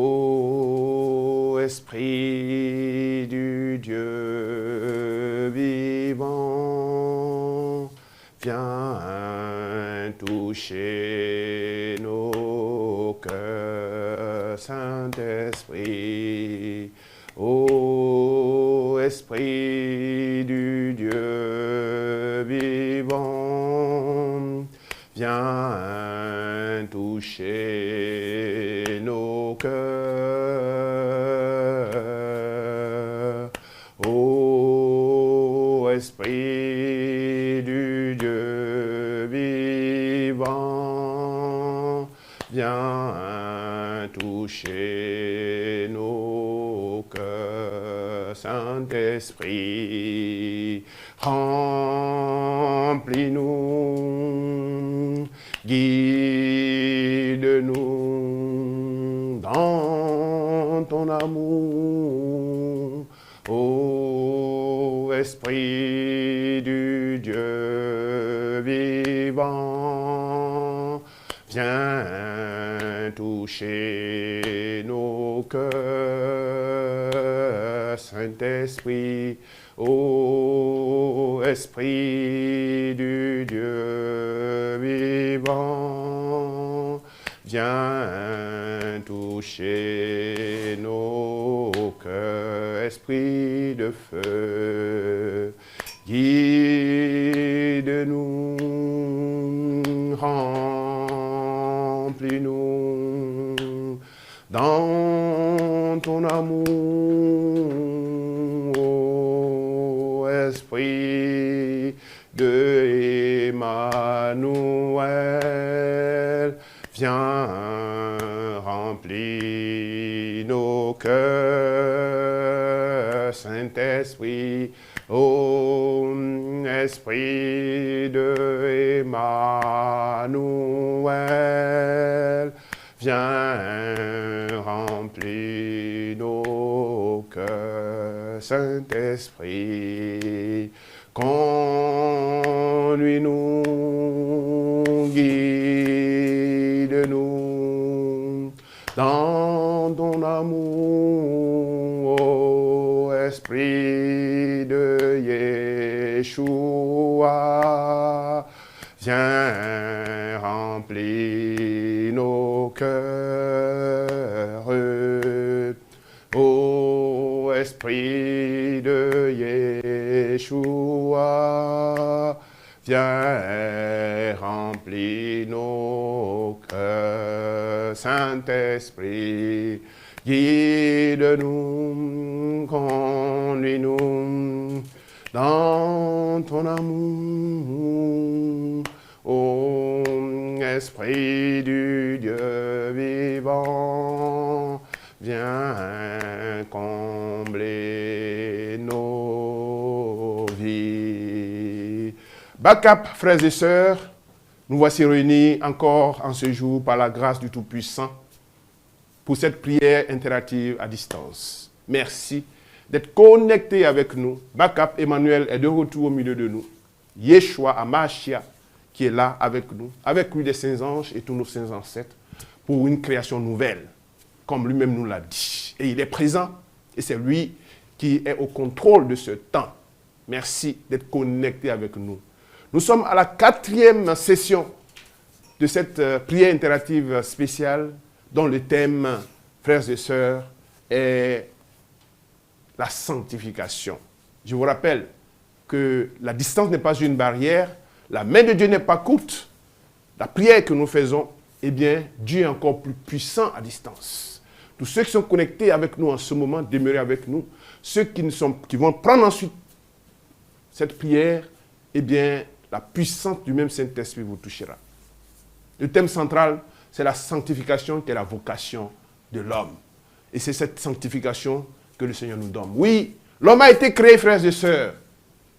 Ô Esprit du Dieu vivant, viens toucher nos cœurs, Saint-Esprit. Ô Esprit du Dieu vivant, viens toucher nos cœurs. Ô Esprit du Dieu vivant, viens toucher nos cœurs. Saint-Esprit, remplis-nous, guide-nous dans ton amour. Ô Esprit du Dieu vivant, viens toucher nos cœurs, Saint-Esprit. Ô Esprit du Dieu vivant, viens toucher nos cœurs, Esprit de feu, guide-nous, remplis-nous dans ton amour, Esprit de Emmanuel, viens remplir nos cœurs, Saint-Esprit, ô Esprit de Emmanuel, viens remplir nos cœurs, Saint-Esprit, conduis-nous, guide-nous dans ton amour, ô Esprit de Yeshua, viens remplir nos cœurs, ô Esprit de Yeshua, viens remplir nos cœurs, Saint-Esprit, guide-nous, conduis-nous dans ton amour, ô Esprit du Dieu vivant, viens combler nos vies. Backup, frères et sœurs, nous voici réunis encore en ce jour par la grâce du Tout-Puissant pour cette prière interactive à distance. Merci d'être connectés avec nous. Backup Emmanuel est de retour au milieu de nous. Yeshua Amashia qui est là avec nous, avec lui des saints anges et tous nos saints ancêtres pour une création nouvelle, comme lui-même nous l'a dit. Et il est présent et c'est lui qui est au contrôle de ce temps. Merci d'être connectés avec nous. Nous sommes à la 4e session de cette prière interactive spéciale dont le thème, frères et sœurs, est la sanctification. Je vous rappelle que la distance n'est pas une barrière, la main de Dieu n'est pas courte. La prière que nous faisons, eh bien, Dieu est encore plus puissant à distance. Tous ceux qui sont connectés avec nous en ce moment, demeurez avec nous. Ceux qui vont prendre ensuite cette prière, eh bien, la puissance du même Saint-Esprit vous touchera. Le thème central, c'est la sanctification qui est la vocation de l'homme. Et c'est cette sanctification que le Seigneur nous donne. Oui, l'homme a été créé, frères et sœurs,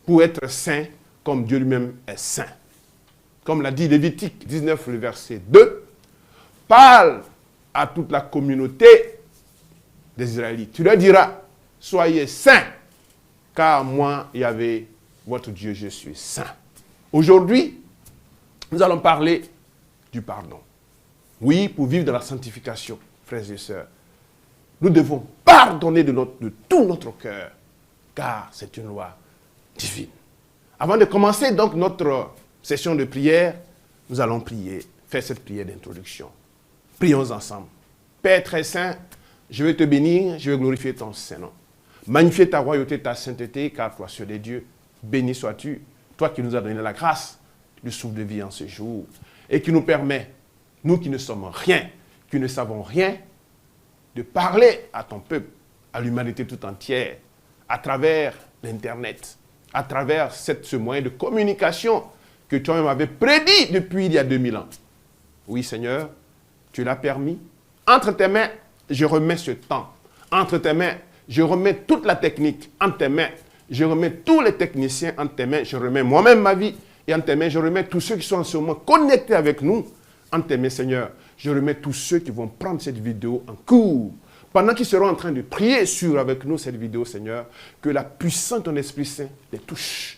pour être saint comme Dieu lui-même est saint. Comme l'a dit Lévitique 19, le verset 2, parle à toute la communauté des Israélites. Tu leur diras, soyez saints, car moi, Yahvé, votre Dieu, je suis saint. Aujourd'hui, nous allons parler du pardon. Oui, pour vivre dans la sanctification, frères et sœurs, nous devons pardonner de tout notre cœur, car c'est une loi divine. Avant de commencer donc notre session de prière, nous allons prier, faire cette prière d'introduction. Prions ensemble. Père très saint, je vais te bénir, je vais glorifier ton Saint-Nom. Magnifier ta royauté, ta sainteté, car toi seul est Dieu. Béni sois-tu, toi qui nous as donné la grâce du souffle de vie en ce jour, et qui nous permet, nous qui ne sommes rien, qui ne savons rien, de parler à ton peuple, à l'humanité tout entière, à travers l'Internet, à travers ce moyen de communication que toi-même avais prédit depuis il y a 2000 ans. Oui, Seigneur, tu l'as permis. Entre tes mains, je remets ce temps. Entre tes mains, je remets toute la technique entre tes mains. Je remets tous les techniciens entre tes mains. Je remets moi-même ma vie et entre tes mains. Je remets tous ceux qui sont en ce moment connectés avec nous entre tes mains, Seigneur. Je remets tous ceux qui vont prendre cette vidéo en cours. Pendant qu'ils seront en train de prier avec nous cette vidéo, Seigneur, que la puissance de ton Esprit Saint les touche.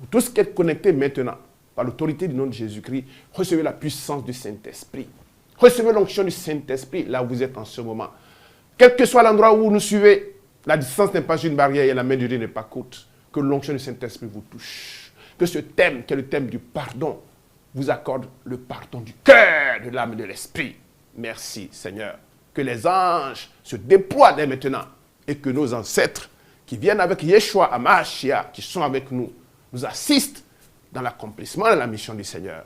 Tout ce qui est connecté maintenant, par l'autorité du nom de Jésus-Christ, recevez la puissance du Saint-Esprit. Recevez l'onction du Saint-Esprit là où vous êtes en ce moment. Quel que soit l'endroit où vous nous suivez, la distance n'est pas une barrière et la main de Dieu n'est pas courte. Que l'onction du Saint-Esprit vous touche. Que ce thème, qui est le thème du pardon, vous accorde le pardon du cœur, de l'âme et de l'esprit. Merci, Seigneur. Que les anges se déploient dès maintenant et que nos ancêtres qui viennent avec Yeshua Hamashia, qui sont avec nous, nous assistent dans l'accomplissement de la mission du Seigneur.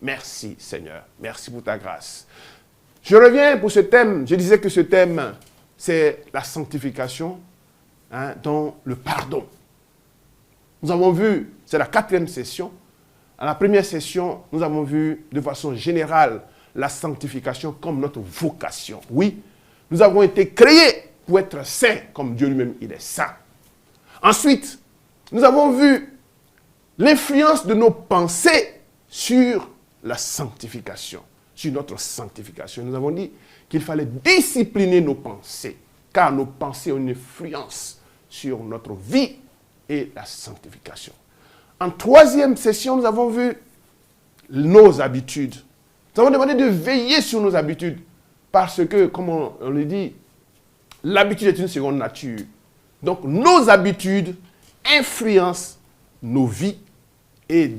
Merci, Seigneur. Merci pour ta grâce. Je reviens pour ce thème. Je disais que ce thème, c'est la sanctification, dont le pardon. Nous avons vu, c'est la 4e session. À la première session, nous avons vu de façon générale la sanctification comme notre vocation. Oui, nous avons été créés pour être saints, comme Dieu lui-même, il est saint. Ensuite, nous avons vu l'influence de nos pensées sur la sanctification, sur notre sanctification. Nous avons dit qu'il fallait discipliner nos pensées, car nos pensées ont une influence sur notre vie et la sanctification. En 3e session, nous avons vu nos habitudes. Nous avons demandé de veiller sur nos habitudes, parce que, comme on le dit, l'habitude est une seconde nature. Donc, nos habitudes influencent nos vies et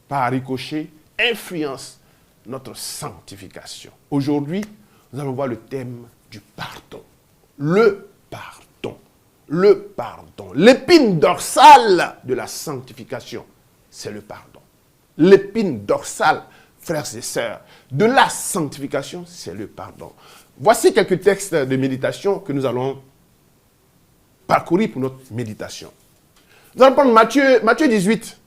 par ricochet, influencent notre sanctification. Aujourd'hui, nous allons voir le thème du pardon. Le pardon. Le pardon. L'épine dorsale de la sanctification, c'est le pardon. L'épine dorsale, frères et sœurs, de la sanctification, c'est le pardon. Voici quelques textes de méditation que nous allons parcourir pour notre méditation. Nous allons prendre Matthieu 18,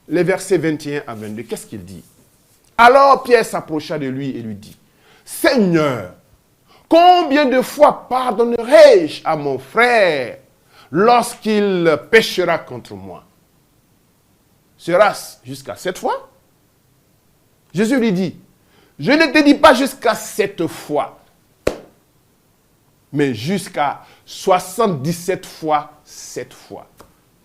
les versets 21 à 22. Qu'est-ce qu'il dit? Alors Pierre s'approcha de lui et lui dit, « Seigneur, combien de fois pardonnerai-je à mon frère lorsqu'il péchera contre moi? Sera-ce jusqu'à 7 fois? » Jésus lui dit, « Je ne te dis pas jusqu'à 7 fois, mais jusqu'à 77 fois 7 fois. »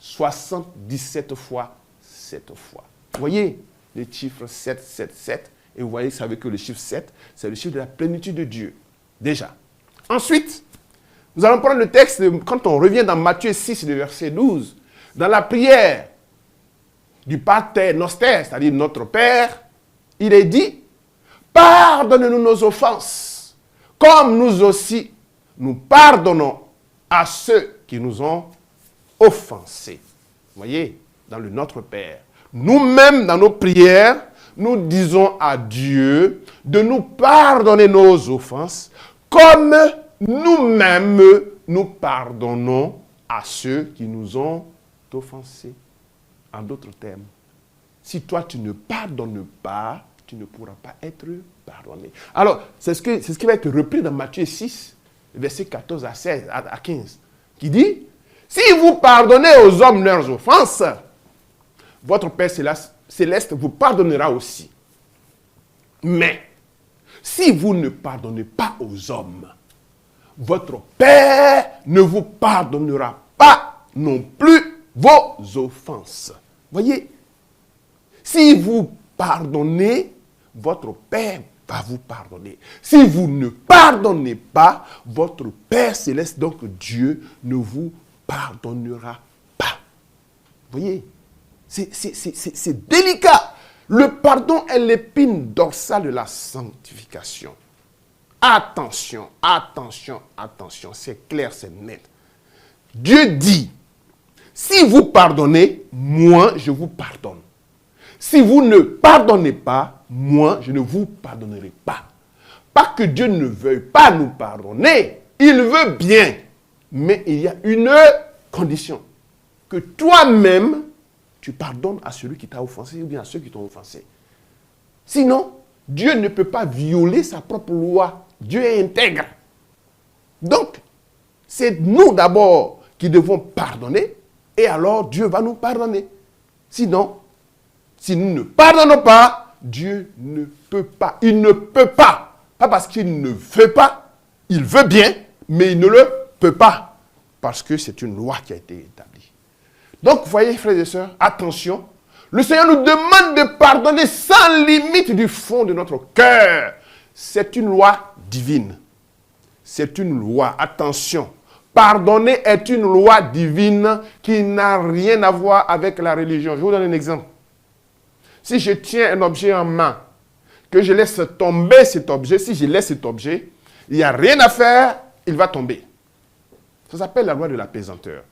77 fois 7 fois. Vous voyez le chiffre 7, 7, 7. Et vous voyez, vous savez que le chiffre 7, c'est le chiffre de la plénitude de Dieu. Déjà. Ensuite, nous allons prendre le texte, quand on revient dans Matthieu 6, le verset 12, dans la prière du Pater Noster, c'est-à-dire notre Père, il est dit, pardonne-nous nos offenses, comme nous aussi, nous pardonnons à ceux qui nous ont offensés. Vous voyez, dans le Notre Père. Nous-mêmes, dans nos prières, nous disons à Dieu de nous pardonner nos offenses, comme nous-mêmes, nous pardonnons à ceux qui nous ont offensés. En d'autres termes, si toi tu ne pardonnes pas, tu ne pourras pas être pardonné. Alors, c'est ce qui va être repris dans Matthieu 6, versets 14 à 16, à 15, qui dit, si vous pardonnez aux hommes leurs offenses, votre Père céleste vous pardonnera aussi. Mais, si vous ne pardonnez pas aux hommes, votre Père ne vous pardonnera pas non plus vos offenses. Voyez, si vous pardonnez, votre Père va vous pardonner. Si vous ne pardonnez pas, votre Père céleste, donc Dieu, ne vous pardonnera pas. Vous voyez, c'est délicat. Le pardon est l'épine dorsale de la sanctification. Attention, attention, attention. C'est clair, c'est net. Dieu dit, si vous pardonnez, moi, je vous pardonne. Si vous ne pardonnez pas, moi, je ne vous pardonnerai pas. Pas que Dieu ne veuille pas nous pardonner. Il veut bien. Mais il y a une condition. Que toi-même, tu pardonnes à celui qui t'a offensé ou bien à ceux qui t'ont offensé. Sinon, Dieu ne peut pas violer sa propre loi. Dieu est intègre. Donc, c'est nous d'abord qui devons pardonner et alors Dieu va nous pardonner. Sinon, si nous ne pardonnons pas, Dieu ne peut pas. Il ne peut pas. Pas parce qu'il ne veut pas. Il veut bien, mais il ne le peut pas. Parce que c'est une loi qui a été établie. Donc, vous voyez, frères et sœurs, attention. Le Seigneur nous demande de pardonner sans limite du fond de notre cœur. C'est une loi divine. C'est une loi. Attention. Pardonner est une loi divine qui n'a rien à voir avec la religion. Je vous donne un exemple. Si je tiens un objet en main, que je laisse tomber cet objet, si je laisse cet objet, il n'y a rien à faire, il va tomber. Ça s'appelle la loi de la pesanteur.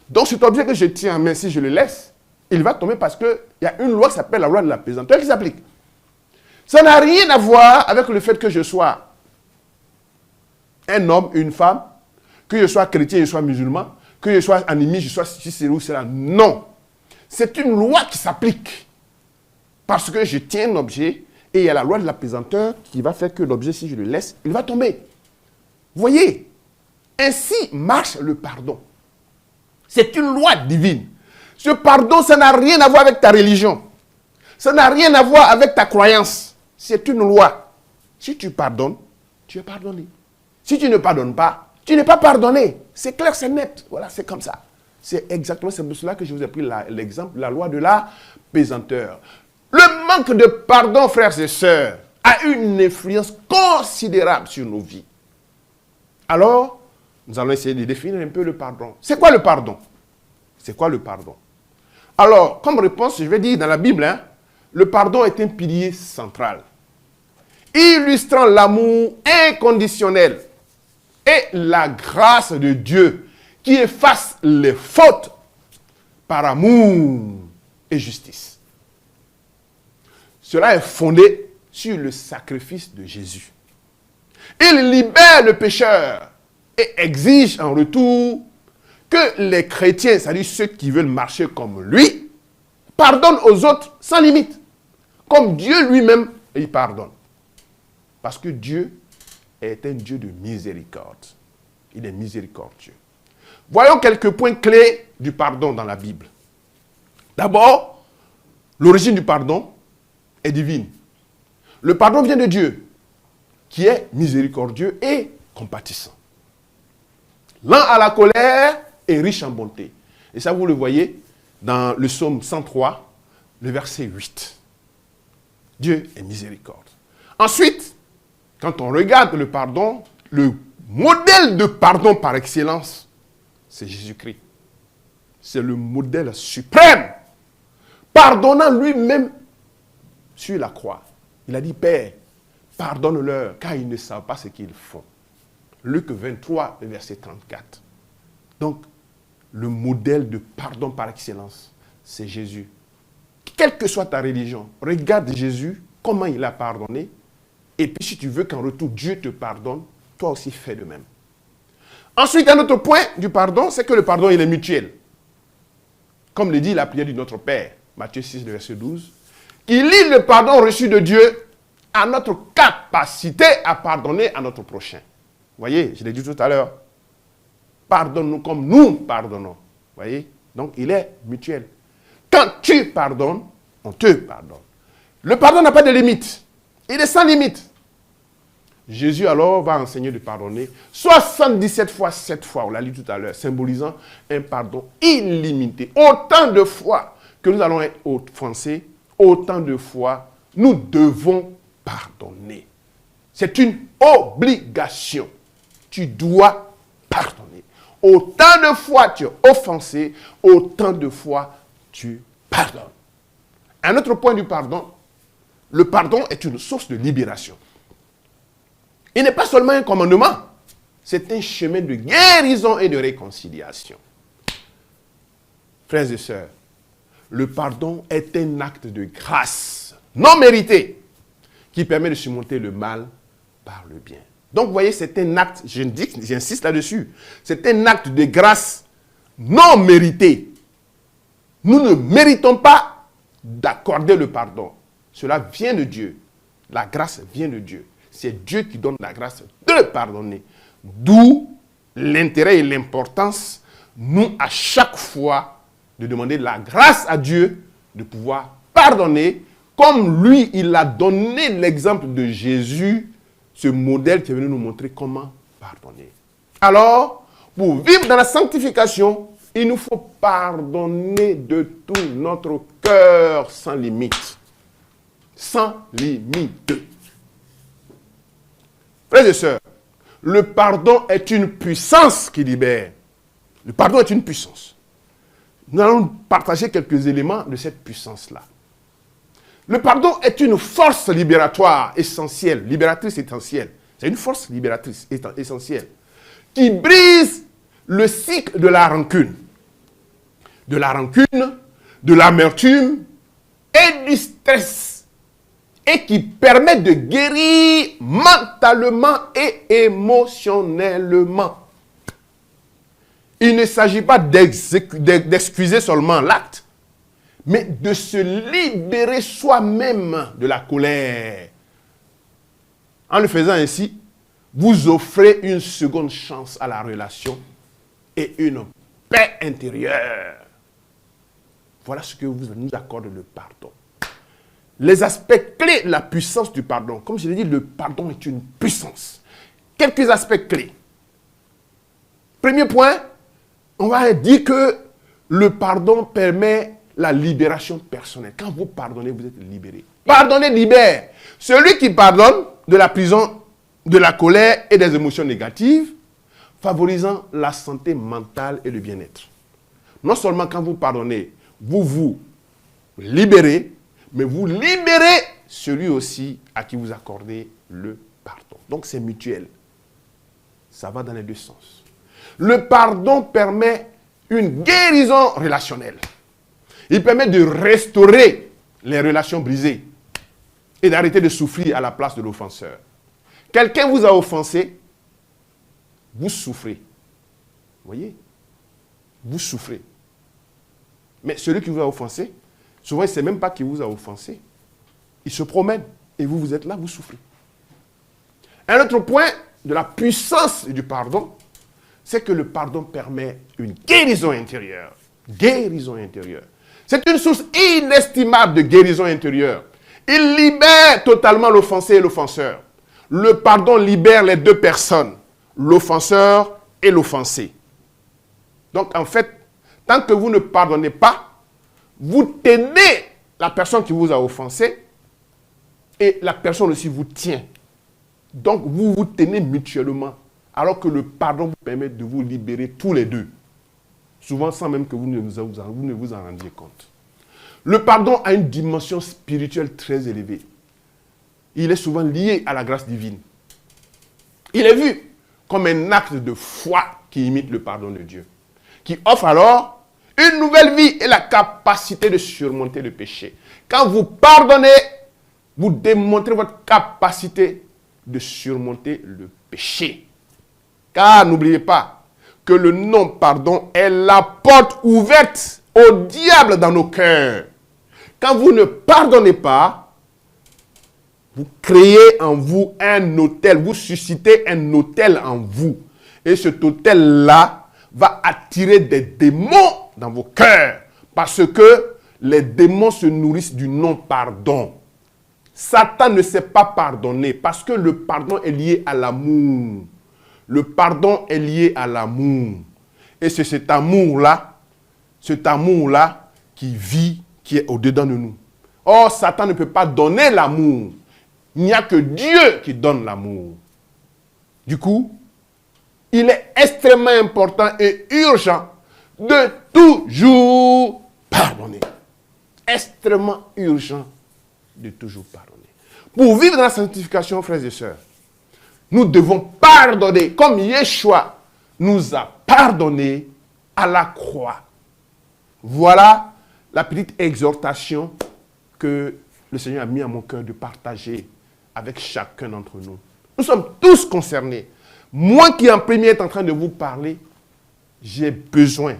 Donc cet objet que je tiens en main, si je le laisse, il va tomber parce qu'il y a une loi qui s'appelle la loi de la pesanteur qui s'applique. Ça n'a rien à voir avec le fait que je sois un homme, une femme, que je sois chrétien, que je sois musulman, que je sois animiste, je sois ceci ou cela. Non. C'est une loi qui s'applique. Parce que je tiens un objet et il y a la loi de la pesanteur qui va faire que l'objet, si je le laisse, il va tomber. Vous voyez, ainsi marche le pardon. C'est une loi divine. Ce pardon, ça n'a rien à voir avec ta religion. Ça n'a rien à voir avec ta croyance. C'est une loi. Si tu pardonnes, tu es pardonné. Si tu ne pardonnes pas, tu n'es pas pardonné. C'est clair, c'est net. Voilà, c'est comme ça. C'est exactement pour cela que je vous ai pris l'exemple, la loi de la pesanteur. Le manque de pardon, frères et sœurs, a une influence considérable sur nos vies. Alors, nous allons essayer de définir un peu le pardon. C'est quoi le pardon? C'est quoi le pardon? Alors, comme réponse, je vais dire dans la Bible, le pardon est un pilier central, illustrant l'amour inconditionnel et la grâce de Dieu qui efface les fautes par amour et justice. Cela est fondé sur le sacrifice de Jésus. Il libère le pécheur et exige en retour que les chrétiens, c'est-à-dire ceux qui veulent marcher comme lui, pardonnent aux autres sans limite. Comme Dieu lui-même, il pardonne. Parce que Dieu est un Dieu de miséricorde. Il est miséricordieux. Voyons quelques points clés du pardon dans la Bible. D'abord, l'origine du pardon est divine. Le pardon vient de Dieu, qui est miséricordieux et compatissant. Lent à la colère et riche en bonté. Et ça, vous le voyez dans le psaume 103, le verset 8. Dieu est miséricorde. Ensuite, quand on regarde le pardon, le modèle de pardon par excellence, c'est Jésus-Christ. C'est le modèle suprême. Pardonnant lui-même sur la croix. Il a dit, Père, pardonne-leur, car ils ne savent pas ce qu'ils font. Luc 23, verset 34. Donc, le modèle de pardon par excellence, c'est Jésus. Quelle que soit ta religion, regarde Jésus, comment il a pardonné. Et puis, si tu veux qu'en retour, Dieu te pardonne, toi aussi fais de même. Ensuite, un autre point du pardon, c'est que le pardon, il est mutuel. Comme le dit la prière de notre Père, Matthieu 6, verset 12. Il lie le pardon reçu de Dieu à notre capacité à pardonner à notre prochain. Vous voyez, je l'ai dit tout à l'heure. Pardonne-nous comme nous pardonnons. Vous voyez? Donc, il est mutuel. Quand tu pardonnes, on te pardonne. Le pardon n'a pas de limite. Il est sans limite. Jésus alors va enseigner de pardonner 77 fois 7 fois, on l'a lu tout à l'heure, symbolisant un pardon illimité. Autant de fois que nous allons être offensés, autant de fois nous devons pardonner. C'est une obligation. Tu dois pardonner. Autant de fois tu es offensé, autant de fois tu pardonnes. Un autre point du pardon, le pardon est une source de libération. Il n'est pas seulement un commandement, c'est un chemin de guérison et de réconciliation. Frères et sœurs, le pardon est un acte de grâce non mérité qui permet de surmonter le mal par le bien. Donc, vous voyez, c'est un acte, j'insiste là-dessus, c'est un acte de grâce non mérité. Nous ne méritons pas d'accorder le pardon. Cela vient de Dieu. La grâce vient de Dieu. C'est Dieu qui donne la grâce de pardonner. D'où l'intérêt et l'importance, nous, à chaque fois, de demander la grâce à Dieu de pouvoir pardonner, comme lui, il a donné l'exemple de Jésus, ce modèle qui est venu nous montrer comment pardonner. Alors, pour vivre dans la sanctification, il nous faut pardonner de tout notre cœur sans limite. Sans limite. Frères et sœurs, le pardon est une puissance qui libère. Le pardon est une puissance. Nous allons partager quelques éléments de cette puissance-là. Le pardon est une force libératoire essentielle, libératrice essentielle. C'est une force libératrice essentielle qui brise le cycle de la rancune. De la rancune, de l'amertume et du stress. Et qui permet de guérir mentalement et émotionnellement. Il ne s'agit pas d'excuser seulement l'acte, mais de se libérer soi-même de la colère. En le faisant ainsi, vous offrez une seconde chance à la relation et une paix intérieure. Voilà ce que nous accorde le pardon. Les aspects clés de la puissance du pardon. Comme je l'ai dit, le pardon est une puissance. Quelques aspects clés. Premier point, on va dire que le pardon permet la libération personnelle. Quand vous pardonnez, vous êtes libéré. Pardonner libère. Celui qui pardonne de la prison, de la colère et des émotions négatives, favorisant la santé mentale et le bien-être. Non seulement quand vous pardonnez, vous vous libérez, mais vous libérez celui aussi à qui vous accordez le pardon. Donc c'est mutuel. Ça va dans les deux sens. Le pardon permet une guérison relationnelle. Il permet de restaurer les relations brisées et d'arrêter de souffrir à la place de l'offenseur. Quelqu'un vous a offensé, vous souffrez. Vous voyez? Vous souffrez. Mais celui qui vous a offensé, souvent, il ne sait même pas qui vous a offensé. Il se promène et vous êtes là, vous souffrez. Un autre point de la puissance du pardon, c'est que le pardon permet une guérison intérieure. Guérison intérieure. C'est une source inestimable de guérison intérieure. Il libère totalement l'offensé et l'offenseur. Le pardon libère les deux personnes, l'offenseur et l'offensé. Donc, en fait, tant que vous ne pardonnez pas, vous tenez la personne qui vous a offensé et la personne aussi vous tient. Donc, vous vous tenez mutuellement, alors que le pardon vous permet de vous libérer tous les deux. Souvent sans même que vous ne vous en rendiez compte. Le pardon a une dimension spirituelle très élevée. Il est souvent lié à la grâce divine. Il est vu comme un acte de foi qui imite le pardon de Dieu, qui offre alors une nouvelle vie et la capacité de surmonter le péché. Quand vous pardonnez, vous démontrez votre capacité de surmonter le péché. Car n'oubliez pas que le non-pardon est la porte ouverte au diable dans nos cœurs. Quand vous ne pardonnez pas, vous créez en vous un autel, vous suscitez un autel en vous. Et cet autel-là va attirer des démons dans vos cœurs. Parce que les démons se nourrissent du non-pardon. Satan ne sait pas pardonner parce que le pardon est lié à l'amour. Le pardon est lié à l'amour. Et c'est cet amour-là qui vit, qui est au-dedans de nous. Or, Satan ne peut pas donner l'amour. Il n'y a que Dieu qui donne l'amour. Du coup, il est extrêmement important et urgent de toujours pardonner. Extrêmement urgent de toujours pardonner. Pour vivre dans la sanctification, frères et sœurs, nous devons pardonner comme Yeshua nous a pardonné à la croix. Voilà la petite exhortation que le Seigneur a mis à mon cœur de partager avec chacun d'entre nous. Nous sommes tous concernés. Moi qui en premier est en train de vous parler, j'ai besoin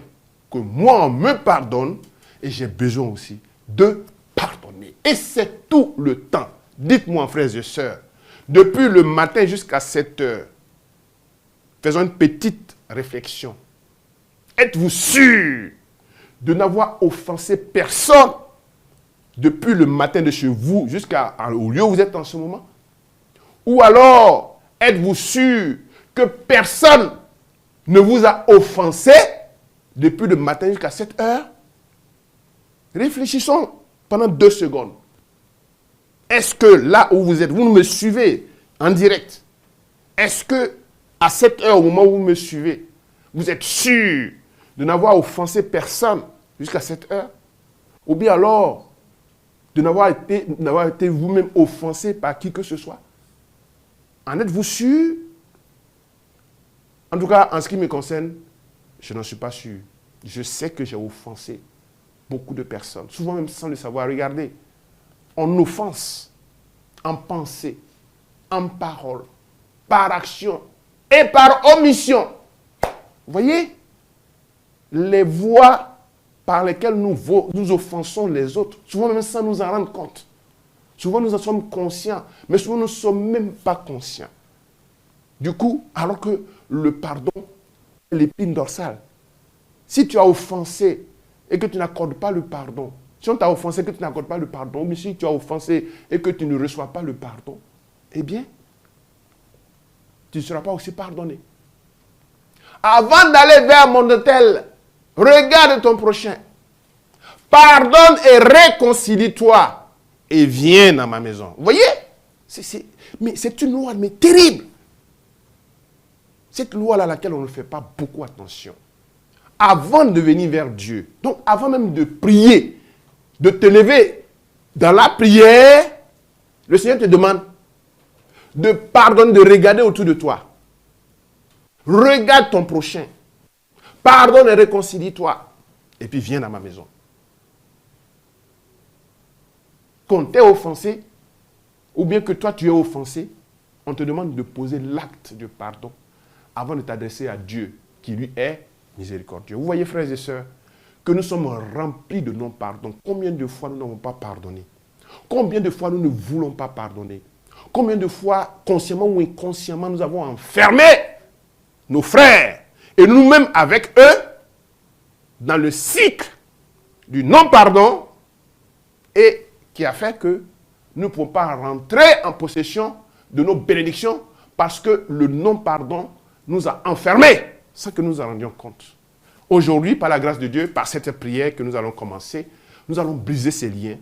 que moi on me pardonne et j'ai besoin aussi de pardonner. Et c'est tout le temps. Dites-moi, frères et sœurs, depuis le matin jusqu'à 7 heures, faisons une petite réflexion. Êtes-vous sûr de n'avoir offensé personne depuis le matin de chez vous jusqu'au lieu où vous êtes en ce moment? Ou alors, êtes-vous sûr que personne ne vous a offensé depuis le matin jusqu'à 7 heures? Réfléchissons pendant 2 secondes. Est-ce que là où vous êtes, vous me suivez en direct? Est-ce que à 7 heures, au moment où vous me suivez, vous êtes sûr de n'avoir offensé personne jusqu'à 7 heures? Ou bien alors, de n'avoir été vous-même offensé par qui que ce soit? En êtes-vous sûr? En tout cas, en ce qui me concerne, je n'en suis pas sûr. Je sais que j'ai offensé beaucoup de personnes, souvent même sans le savoir. Regardez, on offense en pensée, en parole, par action et par omission. Vous voyez? Les voies par lesquelles nous offensons les autres, souvent même sans nous en rendre compte. Souvent nous en sommes conscients, mais souvent nous ne sommes même pas conscients. Du coup, alors que le pardon est l'épine dorsale. Si tu as offensé et que tu n'accordes pas le pardon, si on t'a offensé et que tu n'accordes pas le pardon, mais si tu as offensé et que tu ne reçois pas le pardon, eh bien, tu ne seras pas aussi pardonné. Avant d'aller vers mon autel, regarde ton prochain. Pardonne et réconcilie-toi et viens dans ma maison. Vous voyez? Mais c'est une loi mais terrible. Cette loi-là à laquelle on ne fait pas beaucoup attention. Avant de venir vers Dieu, donc avant même de prier, de te lever dans la prière, le Seigneur te demande de pardonner, de regarder autour de toi. Regarde ton prochain. Pardonne et réconcilie-toi. Et puis viens dans ma maison. Qu'on t'ait offensé, ou bien que toi tu es offensé, on te demande de poser l'acte de pardon avant de t'adresser à Dieu, qui lui est miséricordieux. Vous voyez, frères et sœurs, que nous sommes remplis de non-pardon. Combien de fois nous n'avons pas pardonné? Combien de fois nous ne voulons pas pardonner? Combien de fois, consciemment ou inconsciemment, nous avons enfermé nos frères et nous-mêmes avec eux dans le cycle du non-pardon et qui a fait que nous ne pouvons pas rentrer en possession de nos bénédictions parce que le non-pardon nous a enfermés sans que nous en rendions compte. Aujourd'hui, par la grâce de Dieu, par cette prière que nous allons commencer, nous allons briser ces liens.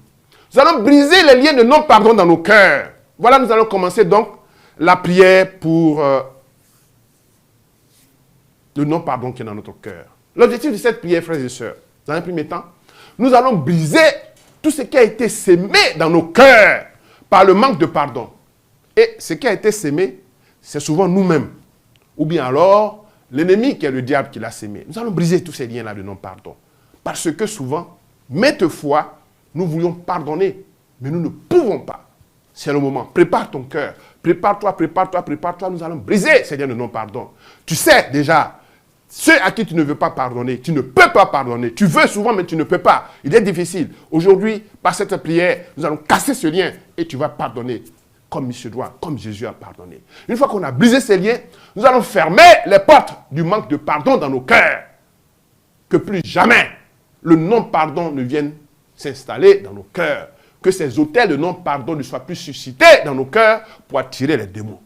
Nous allons briser les liens de non-pardon dans nos cœurs. Voilà, nous allons commencer donc la prière pour le non-pardon qui est dans notre cœur. L'objectif de cette prière, frères et sœurs, dans un premier temps, nous allons briser tout ce qui a été sémé dans nos cœurs par le manque de pardon. Et ce qui a été sémé, c'est souvent nous-mêmes. Ou bien alors, l'ennemi qui est le diable qui l'a sémé. Nous allons briser tous ces liens-là de non-pardon. Parce que souvent, maintes fois, nous voulions pardonner, mais nous ne pouvons pas. C'est le moment. Prépare ton cœur. Prépare-toi, prépare-toi, prépare-toi. Nous allons briser ces liens de non-pardon. Tu sais déjà, ceux à qui tu ne veux pas pardonner, tu ne peux pas pardonner. Tu veux souvent, mais tu ne peux pas. Il est difficile. Aujourd'hui, par cette prière, nous allons casser ce lien et tu vas pardonner comme il se doit, comme Jésus a pardonné. Une fois qu'on a brisé ces liens, nous allons fermer les portes du manque de pardon dans nos cœurs. Que plus jamais le non-pardon ne vienne s'installer dans nos cœurs. Que ces autels de non-pardon ne soient plus suscités dans nos cœurs pour attirer les démons.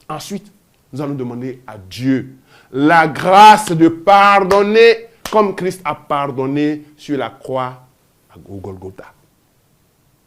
Ensuite, nous allons demander à Dieu la grâce de pardonner comme Christ a pardonné sur la croix au Golgotha.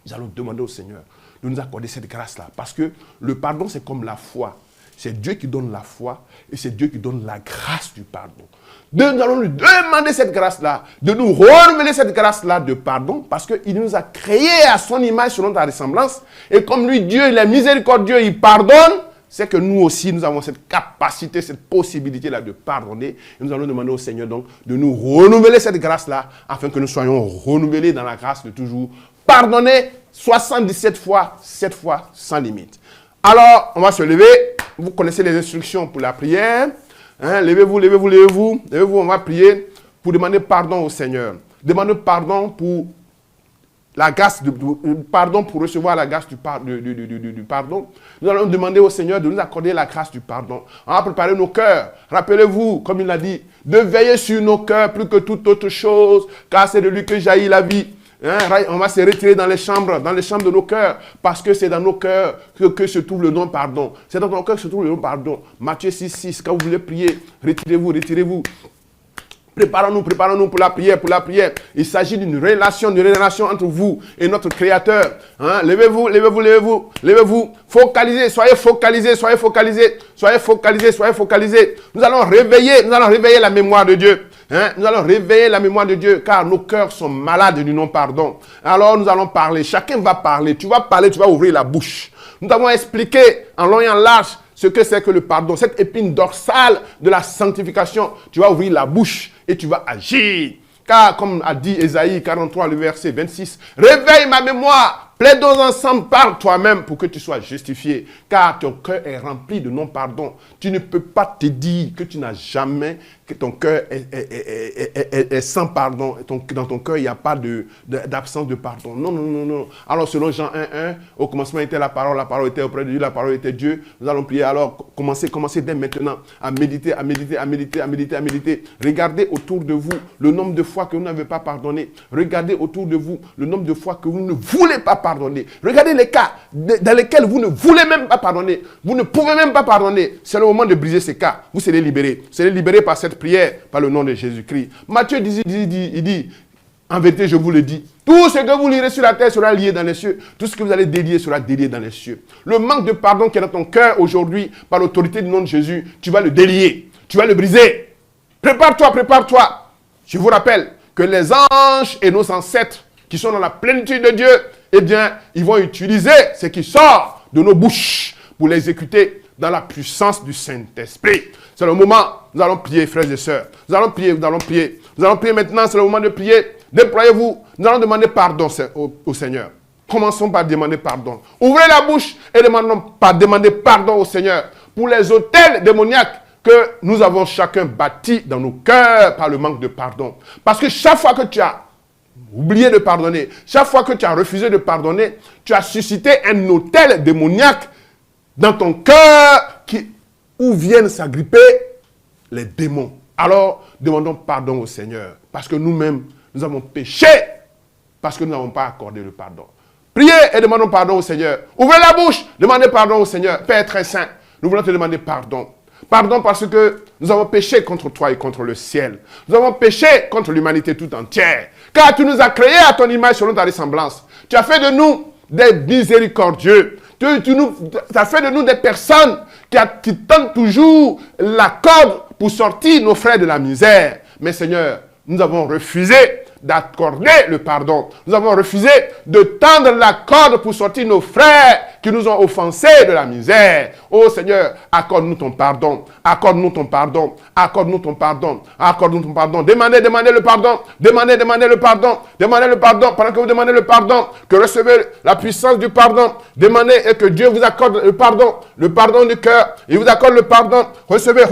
Nous allons demander au Seigneur de nous accorder cette grâce-là. Parce que le pardon, c'est comme la foi. C'est Dieu qui donne la foi et c'est Dieu qui donne la grâce du pardon. Nous allons lui demander cette grâce-là, de nous renouveler cette grâce-là de pardon, parce qu'il nous a créés à son image, selon ta ressemblance. Et comme lui, Dieu, il est miséricordieux, il pardonne, c'est que nous aussi, nous avons cette capacité, cette possibilité-là de pardonner. Et nous allons demander au Seigneur donc de nous renouveler cette grâce-là, afin que nous soyons renouvelés dans la grâce de toujours pardonner 77 fois, 7 fois, sans limite. Alors, on va se lever. Vous connaissez les instructions pour la prière. Hein, levez-vous, levez-vous, levez-vous. Levez-vous, on va prier pour demander pardon au Seigneur. Demandez pardon pour la grâce, pardon pour recevoir la grâce du pardon. Nous allons demander au Seigneur de nous accorder la grâce du pardon. On va préparer nos cœurs. Rappelez-vous, comme il l'a dit, de veiller sur nos cœurs plus que toute autre chose, car c'est de lui que jaillit la vie. Hein, on va se retirer dans les chambres de nos cœurs, parce que c'est dans nos cœurs que se trouve le nom pardon. C'est dans nos cœurs que se trouve le nom pardon. Matthieu 6, quand vous voulez prier, retirez-vous. Préparons-nous pour la prière. Il s'agit d'une relation entre vous et notre Créateur. Hein? Levez-vous. Soyez focalisés. Nous allons réveiller la mémoire de Dieu. Hein? Nous allons réveiller la mémoire de Dieu, car nos cœurs sont malades du non-pardon. Alors nous allons parler. Chacun va parler. Tu vas parler, tu vas ouvrir la bouche. Nous avons expliqué en long et en large ce que c'est que le pardon, cette épine dorsale de la sanctification. Tu vas ouvrir la bouche et tu vas agir. Car comme a dit Ésaïe 43, le verset 26, « Réveille ma mémoire, plaidons ensemble par toi-même pour que tu sois justifié, car ton cœur est rempli de non-pardon. » Tu ne peux pas te dire que tu n'as jamais, que ton cœur est sans pardon. Dans ton cœur, il n'y a pas d'absence de pardon. Non. Alors selon Jean 1:1, au commencement était la parole était auprès de Dieu, la parole était Dieu. Nous allons prier. Alors commencez dès maintenant à méditer. Regardez autour de vous le nombre de fois que vous n'avez pas pardonné. Regardez autour de vous le nombre de fois que vous ne voulez pas pardonner. Regardez les cas dans lesquels vous ne voulez même pas pardonner. Vous ne pouvez même pas pardonner. C'est le moment de briser ces cas. Vous serez libérés. Vous serez libérés par cette prière, par le nom de Jésus-Christ. Matthieu dit, en vérité, je vous le dis, tout ce que vous lirez sur la terre sera lié dans les cieux. Tout ce que vous allez délier sera délié dans les cieux. Le manque de pardon qui est dans ton cœur aujourd'hui, par l'autorité du nom de Jésus, tu vas le délier. Tu vas le briser. Prépare-toi. Je vous rappelle que les anges et nos ancêtres qui sont dans la plénitude de Dieu, eh bien, ils vont utiliser ce qui sort de nos bouches pour l'exécuter dans la puissance du Saint-Esprit. C'est le moment, nous allons prier, frères et sœurs. Nous allons prier maintenant, c'est le moment de prier. Déployez-vous, nous allons demander pardon au Seigneur. Commençons par demander pardon. Ouvrez la bouche et demandez pardon au Seigneur pour les autels démoniaques que nous avons chacun bâtis dans nos cœurs par le manque de pardon. Parce que chaque fois que tu as oublié de pardonner, chaque fois que tu as refusé de pardonner, tu as suscité un autel démoniaque dans ton cœur où viennent s'agripper les démons. Alors, demandons pardon au Seigneur. Parce que nous-mêmes, nous avons péché. Parce que nous n'avons pas accordé le pardon. Priez et demandons pardon au Seigneur. Ouvrez la bouche, demandez pardon au Seigneur. Père très saint, nous voulons te demander pardon. Pardon parce que nous avons péché contre toi et contre le ciel. Nous avons péché contre l'humanité tout entière. Car tu nous as créés à ton image selon ta ressemblance. Tu as fait de nous des miséricordieux. Tu as fait de nous des personnes qui tentent toujours la corde pour sortir nos frères de la misère. Mais Seigneur, nous avons refusé d'accorder le pardon. Nous avons refusé de tendre la corde pour sortir nos frères qui nous ont offensés de la misère. Oh Seigneur, accorde-nous ton pardon. Accorde-nous ton pardon. Accorde-nous ton pardon. Accorde-nous ton pardon. Demandez le pardon. Demandez le pardon. Demandez le pardon. Pendant que vous demandez le pardon, que recevez la puissance du pardon. Demandez et que Dieu vous accorde le pardon du cœur. Il vous accorde le pardon. Recevez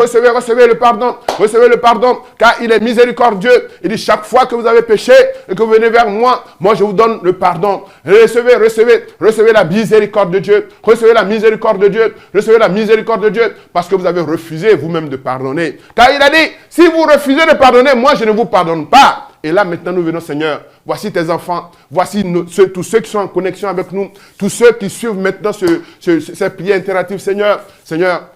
le pardon. Recevez le pardon, car il est miséricordieux. Il dit chaque fois que vous avez péché et que vous venez vers moi, moi je vous donne le pardon. Recevez la miséricorde de Dieu. Recevez la miséricorde de Dieu. Recevez la miséricorde de Dieu parce que vous avez refusé vous-même de pardonner. Car il a dit, si vous refusez de pardonner, moi je ne vous pardonne pas. Et là maintenant nous venons, Seigneur, voici tes enfants, voici tous ceux qui sont en connexion avec nous, tous ceux qui suivent maintenant ces prières interactives, Seigneur,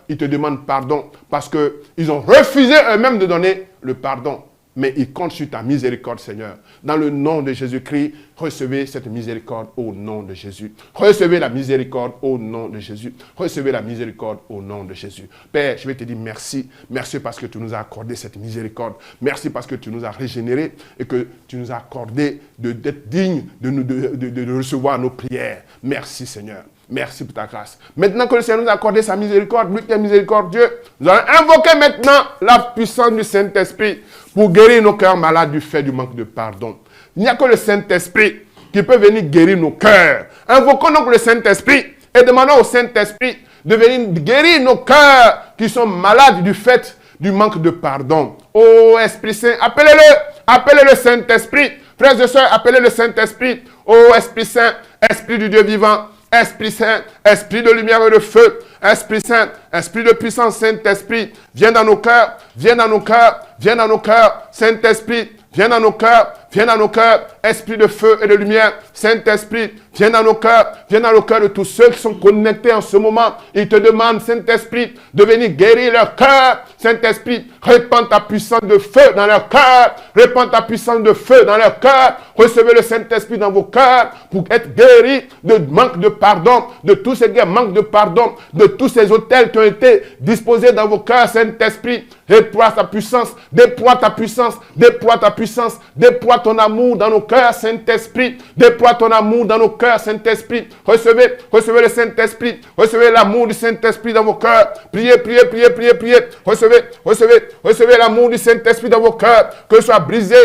ils te demandent pardon parce qu'ils ont refusé eux-mêmes de donner le pardon. mais il compte sur ta miséricorde, Seigneur. Dans le nom de Jésus-Christ, recevez cette miséricorde au nom de Jésus. Recevez la miséricorde au nom de Jésus. Recevez la miséricorde au nom de Jésus. Père, je vais te dire merci. Merci parce que tu nous as accordé cette miséricorde. Merci parce que tu nous as régénérés et que tu nous as accordé d'être dignes de recevoir nos prières. Merci, Seigneur. Merci pour ta grâce. Maintenant que le Seigneur nous a accordé sa miséricorde, lui qui est miséricordieux, nous allons invoquer maintenant la puissance du Saint-Esprit pour guérir nos cœurs malades du fait du manque de pardon. Il n'y a que le Saint-Esprit qui peut venir guérir nos cœurs. Invoquons donc le Saint-Esprit et demandons au Saint-Esprit de venir guérir nos cœurs qui sont malades du fait du manque de pardon. Ô Esprit Saint, appelez-le, appelez le Saint-Esprit. Frères et sœurs, appelez le Saint-Esprit. Ô Esprit Saint, Esprit du Dieu vivant. Esprit Saint, Esprit de lumière et de feu, Esprit Saint, Esprit de puissance, Saint-Esprit, viens dans nos cœurs, viens dans nos cœurs, viens dans nos cœurs, Saint-Esprit, viens dans nos cœurs, viens dans nos cœurs, Esprit de feu et de lumière, Saint-Esprit, viens dans nos cœurs de tous ceux qui sont connectés en ce moment. Ils te demandent, Saint-Esprit, de venir guérir leur cœur. Saint-Esprit, répands ta puissance de feu dans leur cœur, répands ta puissance de feu dans leur cœur. Recevez le Saint-Esprit dans vos cœurs pour être guéris de manque de pardon, de tous ces manques de pardon, de tous ces autels qui ont été disposés dans vos cœurs, Saint-Esprit. Déploie ta puissance, déploie ta puissance, déploie ta puissance, déploie ton amour dans nos cœurs, Saint-Esprit. Déploie ton amour dans nos cœurs, Saint-Esprit. Recevez le Saint-Esprit. Recevez l'amour du Saint-Esprit dans vos cœurs. Priez, priez, priez, priez, priez. Recevez l'amour du Saint-Esprit dans vos cœurs. Que soit brisé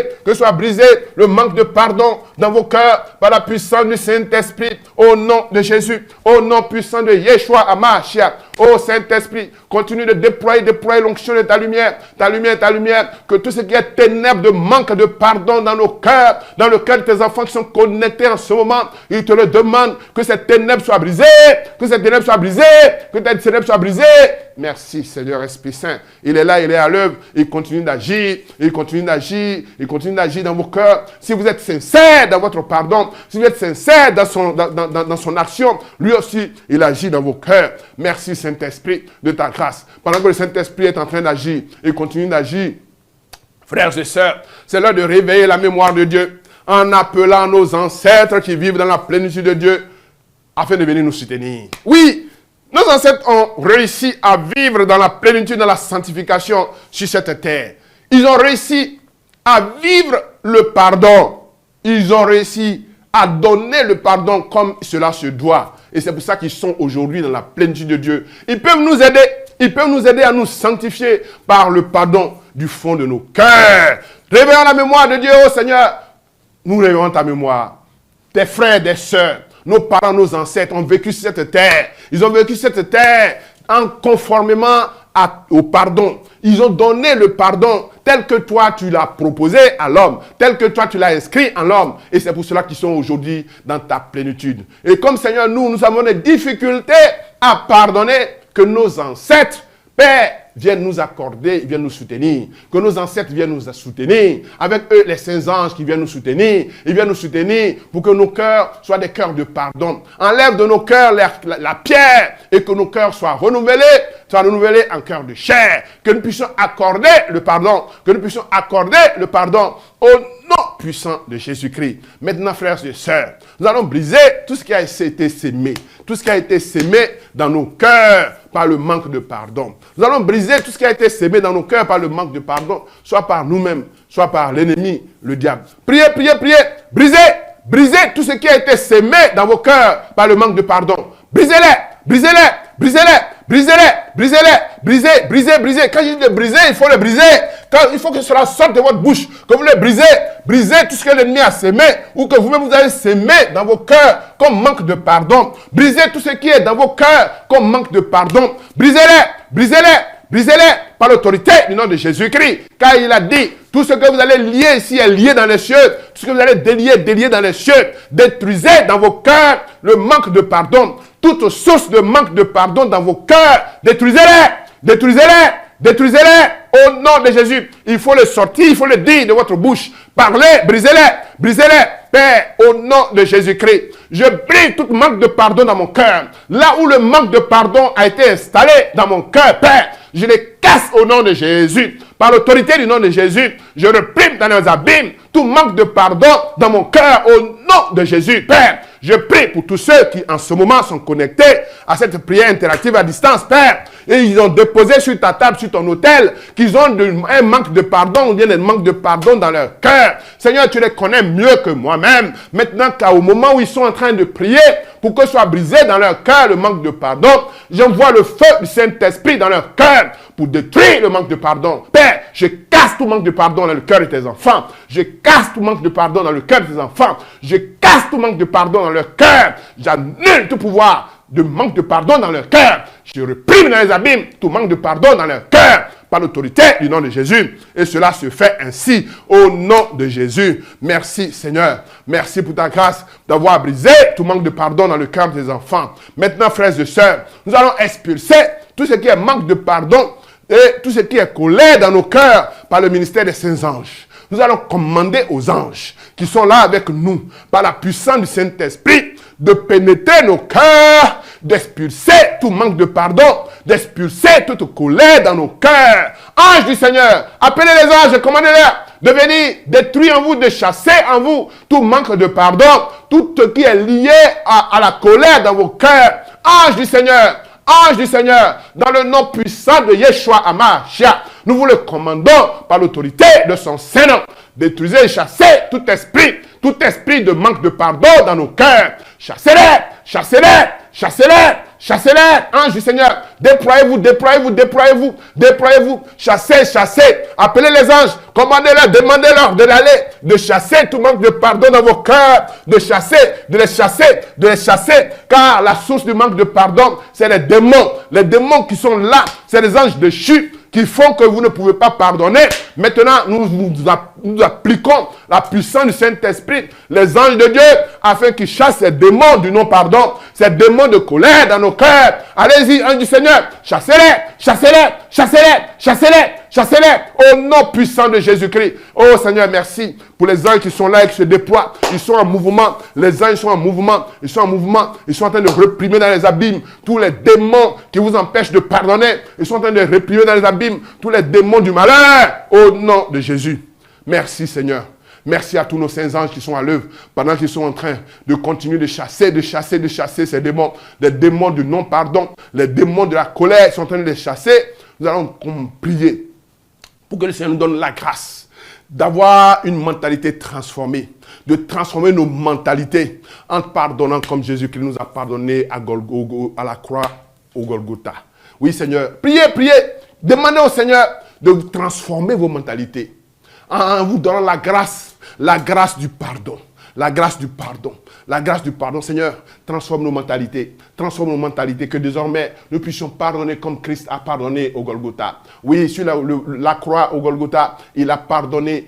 le manque de pardon dans vos cœurs par la puissance du Saint-Esprit. Au nom de Jésus, au nom puissant de Yeshua Hamashiach. Ô Saint-Esprit, continue de déployer l'onction de ta lumière, que tout ce qui est ténèbres de manque de pardon dans nos cœurs, dans le cœur de tes enfants qui sont connectés en ce moment, ils te le demandent, que cette ténèbre soit brisée, que cette ténèbre soit brisée, que cette ténèbre soit brisée. Merci Seigneur Esprit Saint. Il est là, il est à l'œuvre, il continue d'agir, il continue d'agir dans vos cœurs. Si vous êtes sincère dans votre pardon, si vous êtes sincère dans son action, lui aussi, il agit dans vos cœurs. Merci Saint-Esprit de ta grâce. Pendant que le Saint-Esprit est en train d'agir, il continue d'agir. Frères et sœurs, c'est l'heure de réveiller la mémoire de Dieu en appelant nos ancêtres qui vivent dans la plénitude de Dieu afin de venir nous soutenir. Oui, nos ancêtres ont réussi à vivre dans la plénitude, dans la sanctification sur cette terre. Ils ont réussi à vivre le pardon. Ils ont réussi à donner le pardon comme cela se doit. Et c'est pour ça qu'ils sont aujourd'hui dans la plénitude de Dieu. Ils peuvent nous aider. Ils peuvent nous aider à nous sanctifier par le pardon du fond de nos cœurs. Réveillons la mémoire de Dieu, oh Seigneur. Nous réveillons ta mémoire. Tes frères, des sœurs, nos parents, nos ancêtres ont vécu sur cette terre. Ils ont vécu cette terre en conformément au pardon. Ils ont donné le pardon tel que toi tu l'as proposé à l'homme, tel que toi tu l'as inscrit en l'homme. Et c'est pour cela qu'ils sont aujourd'hui dans ta plénitude. Et comme Seigneur, nous avons des difficultés à pardonner, que nos ancêtres, Père, viennent nous accorder, viennent nous soutenir. Que nos ancêtres viennent nous soutenir. Avec eux, les saints anges qui viennent nous soutenir. Ils viennent nous soutenir pour que nos cœurs soient des cœurs de pardon. Enlève de nos cœurs la pierre et que nos cœurs soient renouvelés en cœur de chair. Que nous puissions accorder le pardon. Que nous puissions accorder le pardon au nom puissant de Jésus-Christ. Maintenant, frères et sœurs, nous allons briser tout ce qui a été sémé. Tout ce qui a été sémé dans nos cœurs par le manque de pardon. Nous allons briser tout ce qui a été sémé dans nos cœurs par le manque de pardon, soit par nous-mêmes, soit par l'ennemi, le diable. Priez, priez, priez. Brisez tout ce qui a été sémé dans vos cœurs par le manque de pardon. Brisez-les. Quand je dis de briser, il faut les briser. Il faut que cela sorte de votre bouche, que vous les brisez. Brisez tout ce que l'ennemi a sémé ou que vous-même vous avez sémé dans vos cœurs comme manque de pardon. Brisez tout ce qui est dans vos cœurs comme manque de pardon. Brisez-les par l'autorité du nom de Jésus-Christ. Car il a dit, tout ce que vous allez lier ici est lié dans les cieux. Tout ce que vous allez délier dans les cieux. Détruisez dans vos cœurs le manque de pardon. Toute source de manque de pardon dans vos cœurs, détruisez-les Au nom de Jésus, il faut le sortir, il faut le dire de votre bouche. Parlez, brisez-les, brisez-les. Père, au nom de Jésus-Christ, je brise tout manque de pardon dans mon cœur. Là où le manque de pardon a été installé dans mon cœur, Père, je les casse au nom de Jésus. Par l'autorité du nom de Jésus, je reprime dans les abîmes tout manque de pardon dans mon cœur au nom de Jésus. Père, je prie pour tous ceux qui en ce moment sont connectés à cette prière interactive à distance, Père. Et ils ont déposé sur ta table, sur ton autel, qu'ils ont un manque de pardon ou bien un manque de pardon dans leur cœur. Seigneur, tu les connais mieux que moi-même. Maintenant qu'au moment où ils sont en train de prier, pour que soit brisé dans leur cœur le manque de pardon, j'envoie le feu du Saint-Esprit dans leur cœur pour détruire le manque de pardon. Père, je casse tout manque de pardon dans le cœur de tes enfants. Je casse tout manque de pardon dans le cœur de tes enfants. Je casse tout manque de pardon dans leur cœur. J'annule tout pouvoir de manque de pardon dans leur cœur. Je réprime dans les abîmes tout manque de pardon dans leur cœur par l'autorité du nom de Jésus. Et cela se fait ainsi au nom de Jésus. Merci Seigneur. Merci pour ta grâce d'avoir brisé tout manque de pardon dans le cœur de tes enfants. Maintenant, frères et sœurs, nous allons expulser tout ce qui est manque de pardon et tout ce qui est colère dans nos cœurs par le ministère des saints anges. Nous allons commander aux anges qui sont là avec nous par la puissance du Saint-Esprit de pénétrer nos cœurs, d'expulser tout manque de pardon, d'expulser toute colère dans nos cœurs. Anges du Seigneur, appelez les anges, commandez-leur de venir détruire en vous, de chasser en vous tout manque de pardon, tout ce qui est lié à la colère dans vos cœurs. Anges du Seigneur, dans le nom puissant de Yeshua HaMashiach, nous vous le commandons par l'autorité de son Saint-Nom. Détruisez et chassez tout esprit de manque de pardon dans nos cœurs. Chassez-les, chassez-les, chassez-les, chassez-les. Ange du Seigneur, déployez-vous, déployez-vous, déployez-vous, déployez-vous. Chassez, chassez. Appelez les anges, commandez-leur, demandez-leur de l'aller, de chasser tout manque de pardon dans vos cœurs, de chasser, de les chasser, de les chasser. Car la source du manque de pardon, c'est les démons. Les démons qui sont là, c'est les anges de chute qui font que vous ne pouvez pas pardonner. Maintenant, nous appliquons la puissance du Saint-Esprit, les anges de Dieu, afin qu'ils chassent ces démons du non-pardon, ces démons de colère dans nos cœurs. Allez-y, anges du Seigneur, chassez-les, chassez-les, chassez-les, chassez-les, chassez-les, au nom puissant de Jésus-Christ. Oh Seigneur, merci pour les anges qui sont là et qui se déploient. Ils sont en mouvement, les anges sont en mouvement, ils sont en mouvement, ils sont en train de réprimer dans les abîmes tous les démons qui vous empêchent de pardonner. Ils sont en train de réprimer dans les abîmes tous les démons du malheur, au nom de Jésus. Merci Seigneur. Merci à tous nos saints anges qui sont à l'œuvre pendant qu'ils sont en train de continuer de chasser ces démons, les démons du non-pardon, les démons de la colère, ils sont en train de les chasser. Nous allons prier pour que le Seigneur nous donne la grâce d'avoir une mentalité transformée, de transformer nos mentalités en pardonnant comme Jésus-Christ nous a pardonné à la croix au Golgotha. Oui Seigneur, priez, priez, demandez au Seigneur de transformer vos mentalités en vous donnant la grâce du pardon. La grâce du pardon. La grâce du pardon. Seigneur, transforme nos mentalités. Transforme nos mentalités. Que désormais, nous puissions pardonner comme Christ a pardonné au Golgotha. Oui, sur la croix au Golgotha, il a pardonné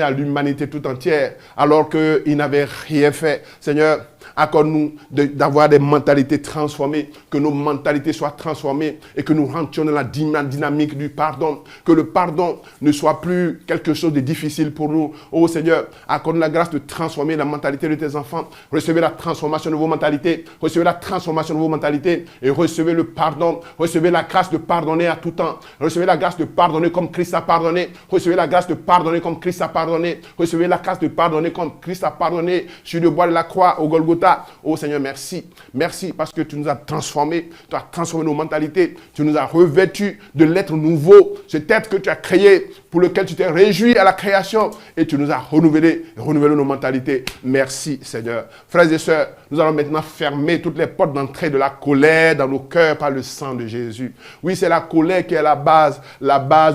à l'humanité tout entière alors qu'il n'avait rien fait. Seigneur, accorde-nous d'avoir des mentalités transformées, que nos mentalités soient transformées et que nous rentrions dans la dynamique du pardon. Que le pardon ne soit plus quelque chose de difficile pour nous. Oh Seigneur, accorde-nous la grâce de transformer la mentalité de tes enfants. Recevez la transformation de vos mentalités. Recevez la transformation de vos mentalités et recevez le pardon. Recevez la grâce de pardonner à tout temps. Recevez la grâce de pardonner comme Christ a pardonné. Recevez la grâce de pardonner comme Christ a pardonné. Recevez la grâce de pardonner comme Christ a pardonné sur le bois de la croix au Golgotha. Oh Seigneur, merci. Merci parce que tu nous as transformés. Tu as transformé nos mentalités. Tu nous as revêtus de l'être nouveau. Cet être que tu as créé, pour lequel tu t'es réjoui à la création. Et tu nous as renouvelé nos mentalités. Merci Seigneur. Frères et sœurs, nous allons maintenant fermer toutes les portes d'entrée de la colère dans nos cœurs par le sang de Jésus. Oui, c'est la colère qui est la base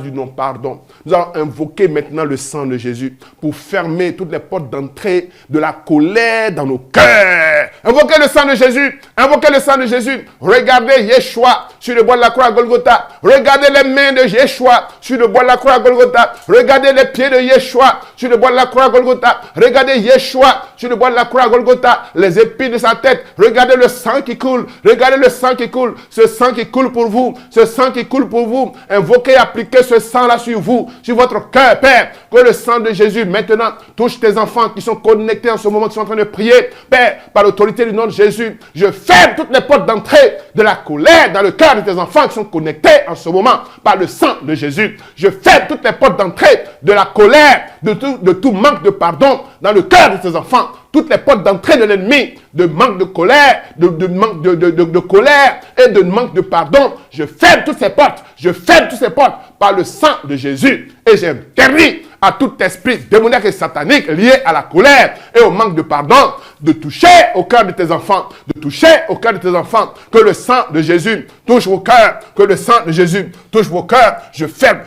du non-pardon. Nous allons invoquer maintenant le sang de Jésus pour fermer toutes les portes d'entrée de la colère dans nos cœurs. Invoquez le sang de Jésus. Invoquez le sang de Jésus. Regardez Yeshua sur le bois de la croix à Golgotha. Regardez les mains de Yeshua sur le bois de la croix à Golgotha. Regardez les pieds de Yeshua sur le bois de la croix à Golgotha. Regardez Yeshua sur le bois de la croix à Golgotha, les épines de sa tête. Regardez le sang qui coule. Regardez le sang qui coule. Ce sang qui coule pour vous. Ce sang qui coule pour vous. Invoquez et appliquez ce sang-là sur vous, sur votre cœur, Père. Que le sang de Jésus, maintenant, touche tes enfants qui sont connectés en ce moment, qui sont en train de prier. Père, par l'autorité du nom de Jésus, je ferme toutes les portes d'entrée de la colère dans le cœur de tes enfants qui sont connectés en ce moment, par le sang de Jésus. Je ferme toutes les portes d'entrée de la colère, de tout manque de pardon dans le cœur de tes enfants. Toutes les portes d'entrée de l'ennemi, de manque de colère, de manque de colère et de manque de pardon. Je ferme toutes ces portes. Je ferme toutes ces portes par le sang de Jésus. Et j'interdis à tout esprit démoniaque et satanique lié à la colère et au manque de pardon de toucher au cœur de tes enfants. De toucher au cœur de tes enfants. Que le sang de Jésus touche vos cœurs. Que le sang de Jésus touche vos cœurs. Je ferme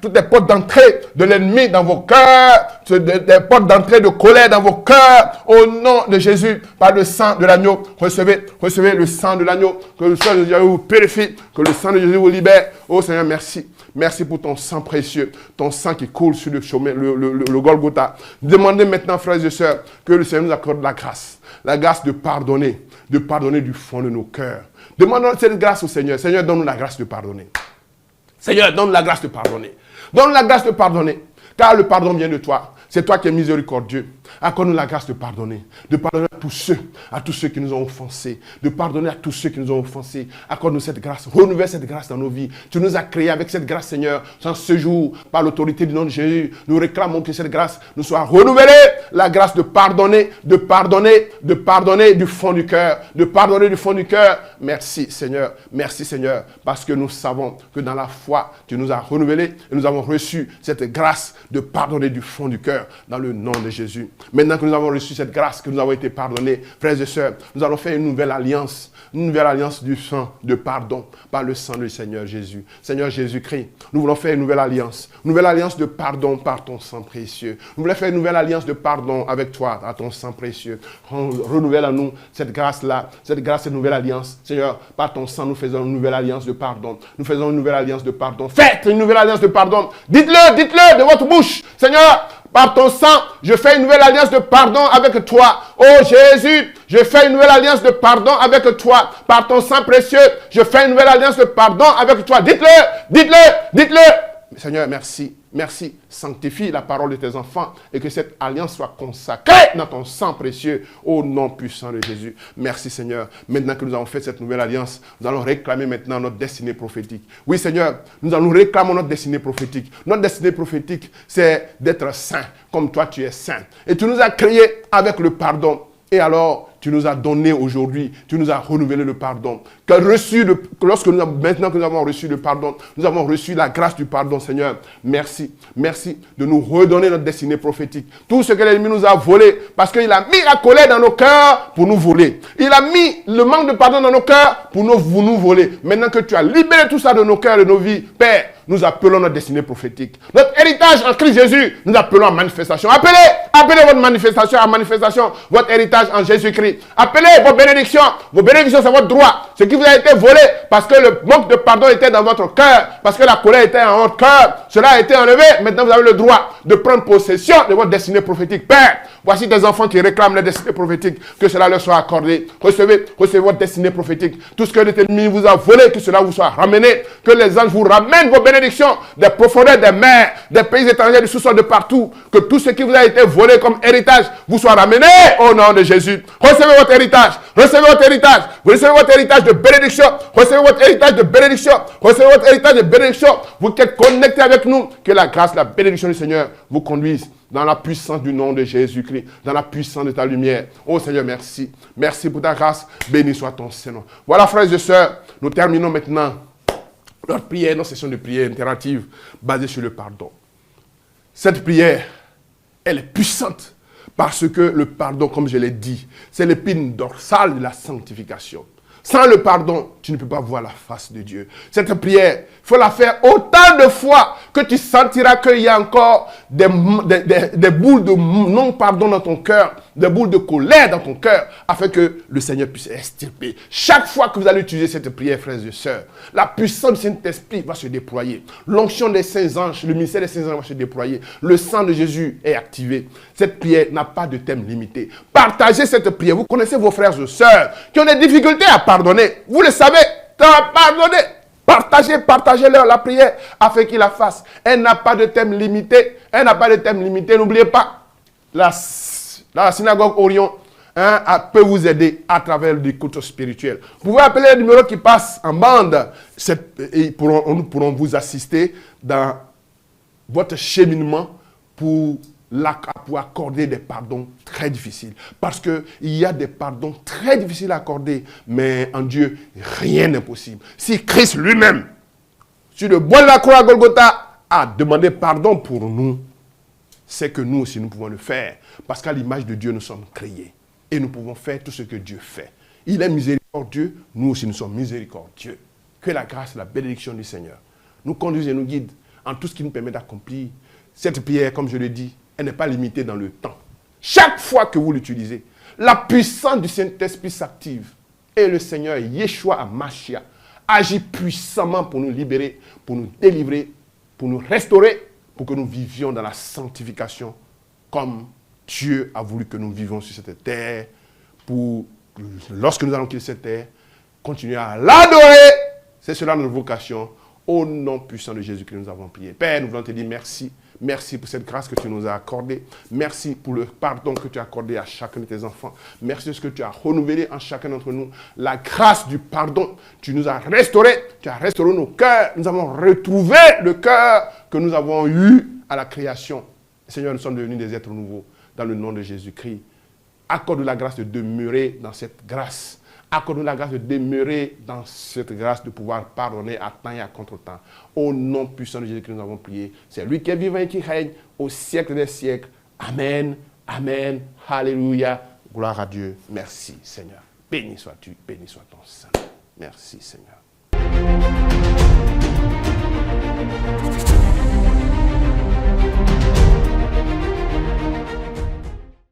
toutes les portes d'entrée de l'ennemi dans vos cœurs. Des portes d'entrée de colère dans vos cœurs. Au nom de Jésus, par le sang de l'agneau, recevez le sang de l'agneau. Que le sang de Jésus vous purifie. Que le sang de Jésus vous libère. Oh Seigneur, merci. Merci pour ton sang précieux, ton sang qui coule sur le chemin, le Golgotha. Demandez maintenant, frères et sœurs, que le Seigneur nous accorde la grâce de pardonner du fond de nos cœurs. Demandons cette grâce au Seigneur. Seigneur, donne-nous la grâce de pardonner. Seigneur, donne-nous la grâce de pardonner. Donne-nous la grâce de pardonner, car le pardon vient de toi. C'est toi qui es miséricordieux. Accorde-nous la grâce de pardonner à tous ceux qui nous ont offensés, de pardonner à tous ceux qui nous ont offensés. Accorde-nous cette grâce, renouvelle cette grâce dans nos vies. Tu nous as créés avec cette grâce, Seigneur. Sans ce jour, par l'autorité du nom de Jésus, nous réclamons que cette grâce nous soit renouvelée. La grâce de pardonner du fond du cœur, de pardonner du fond du cœur. Merci, Seigneur, parce que nous savons que dans la foi, tu nous as renouvelés et nous avons reçu cette grâce de pardonner du fond du cœur dans le nom de Jésus. Maintenant que nous avons reçu cette grâce, que nous avons été pardonnés, frères et sœurs, nous allons faire une nouvelle alliance du sang de pardon par le sang du Seigneur Jésus. Seigneur Jésus-Christ, nous voulons faire une nouvelle alliance de pardon par ton sang précieux. Nous voulons faire une nouvelle alliance de pardon avec toi, à ton sang précieux. Renouvelle à nous cette grâce-là, cette nouvelle alliance. Seigneur, par ton sang, nous faisons une nouvelle alliance de pardon. Nous faisons une nouvelle alliance de pardon. Faites une nouvelle alliance de pardon. Dites-le de votre bouche. Seigneur, par ton sang, je fais une nouvelle alliance de pardon avec toi. Oh Jésus, je fais une nouvelle alliance de pardon avec toi. Par ton sang précieux, je fais une nouvelle alliance de pardon avec toi. Dites-le. Seigneur, merci. Sanctifie la parole de tes enfants et que cette alliance soit consacrée dans ton sang précieux au nom puissant de Jésus. Merci Seigneur. Maintenant que nous avons fait cette nouvelle alliance, nous allons réclamer maintenant notre destinée prophétique. Oui Seigneur, nous allons réclamer notre destinée prophétique. Notre destinée prophétique, c'est d'être saint comme toi tu es saint. Et tu nous as créés avec le pardon. Et alors, tu nous as donné aujourd'hui, tu nous as renouvelé le pardon. Maintenant que nous avons reçu le pardon, nous avons reçu la grâce du pardon, Seigneur. Merci de nous redonner notre destinée prophétique. Tout ce que l'ennemi nous a volé, parce qu'il a mis la colère dans nos cœurs pour nous voler. Il a mis le manque de pardon dans nos cœurs pour nous voler. Maintenant que tu as libéré tout ça de nos cœurs et de nos vies, Père, nous appelons notre destinée prophétique. Notre héritage en Christ Jésus, nous appelons à manifestation. Appelez votre manifestation à manifestation, votre héritage en Jésus-Christ. Appelez vos bénédictions. Vos bénédictions, c'est votre droit. Ce qui vous a été volé parce que le manque de pardon était dans votre cœur, parce que la colère était en votre cœur. Cela a été enlevé. Maintenant, vous avez le droit de prendre possession de votre destinée prophétique. Père, voici des enfants qui réclament la destinée prophétique. Que cela leur soit accordé. Recevez votre destinée prophétique. Tout ce que l'ennemi vous a volé, que cela vous soit ramené. Que les anges vous ramènent vos bénédictions des profondeurs des mers, des pays étrangers, du sous-sol, de partout. Que tout ce qui vous a été volé comme héritage vous soit ramené au nom de Jésus. Recevez votre héritage. Recevez votre héritage. Vous recevez votre héritage de bénédiction. Recevez votre héritage de bénédiction. Recevez votre héritage de bénédiction. Vous qui êtes connectés avec nous, que la grâce, la bénédiction du Seigneur vous conduise dans la puissance du nom de Jésus-Christ, dans la puissance de ta lumière. Oh Seigneur, merci. Merci pour ta grâce. Béni soit ton Seigneur. Voilà, frères et sœurs, nous terminons maintenant notre prière, notre session de prière interactive basée sur le pardon. Cette prière, elle est puissante parce que le pardon, comme je l'ai dit, c'est l'épine dorsale de la sanctification. Sans le pardon, tu ne peux pas voir la face de Dieu. Cette prière, il faut la faire autant de fois que tu sentiras qu'il y a encore des boules de non-pardon dans ton cœur. des boules de colère dans ton cœur, afin que le Seigneur puisse extirper. Chaque fois que vous allez utiliser cette prière, frères et sœurs, la puissance du Saint-Esprit va se déployer. L'onction des saints anges, le ministère des saints anges va se déployer. Le sang de Jésus est activé. Cette prière n'a pas de thème limité. Partagez cette prière. Vous connaissez vos frères et sœurs qui ont des difficultés à pardonner. Vous le savez, tu as pardonné. Partagez-leur la prière afin qu'ils la fassent. Elle n'a pas de thème limité. Elle n'a pas de thème limité. N'oubliez pas, la synagogue Orion peut vous aider à travers l'écoute spirituelle. Vous pouvez appeler les numéros qui passent en bande. Nous pourrons vous assister dans votre cheminement pour accorder des pardons très difficiles. Parce qu'il y a des pardons très difficiles à accorder, mais en Dieu, rien n'est possible. Si Christ lui-même, sur le bois de la croix à Golgotha, a demandé pardon pour nous, c'est que nous aussi, nous pouvons le faire. Parce qu'à l'image de Dieu, nous sommes créés. Et nous pouvons faire tout ce que Dieu fait. Il est miséricordieux, nous aussi, nous sommes miséricordieux. Que la grâce et la bénédiction du Seigneur nous conduisent et nous guident en tout ce qui nous permet d'accomplir cette prière, comme je l'ai dit. Elle n'est pas limitée dans le temps. Chaque fois que vous l'utilisez, la puissance du Saint-Esprit s'active. Et le Seigneur, Yeshua HaMashiach, agit puissamment pour nous libérer, pour nous délivrer, pour nous restaurer, pour que nous vivions dans la sanctification comme Dieu a voulu que nous vivions sur cette terre. Pour, lorsque nous allons quitter cette terre, continuer à l'adorer. C'est cela notre vocation. Au nom puissant de Jésus que nous avons prié. Père, nous voulons te dire merci. Merci pour cette grâce que tu nous as accordée. Merci pour le pardon que tu as accordé à chacun de tes enfants. Merci de ce que tu as renouvelé en chacun d'entre nous. La grâce du pardon. Tu nous as restaurés. Tu as restauré nos cœurs. Nous avons retrouvé le cœur que nous avons eu à la création. Seigneur, nous sommes devenus des êtres nouveaux dans le nom de Jésus-Christ. Accorde-nous la grâce de demeurer dans cette grâce. Accorde-nous la grâce de demeurer dans cette grâce de pouvoir pardonner à temps et à contre-temps. Au nom puissant de Jésus que nous avons prié. C'est lui qui est vivant et qui règne au siècle des siècles. Amen. Amen. Alléluia. Gloire à Dieu. Merci Seigneur. Béni sois-tu. Béni soit ton Saint. Merci Seigneur.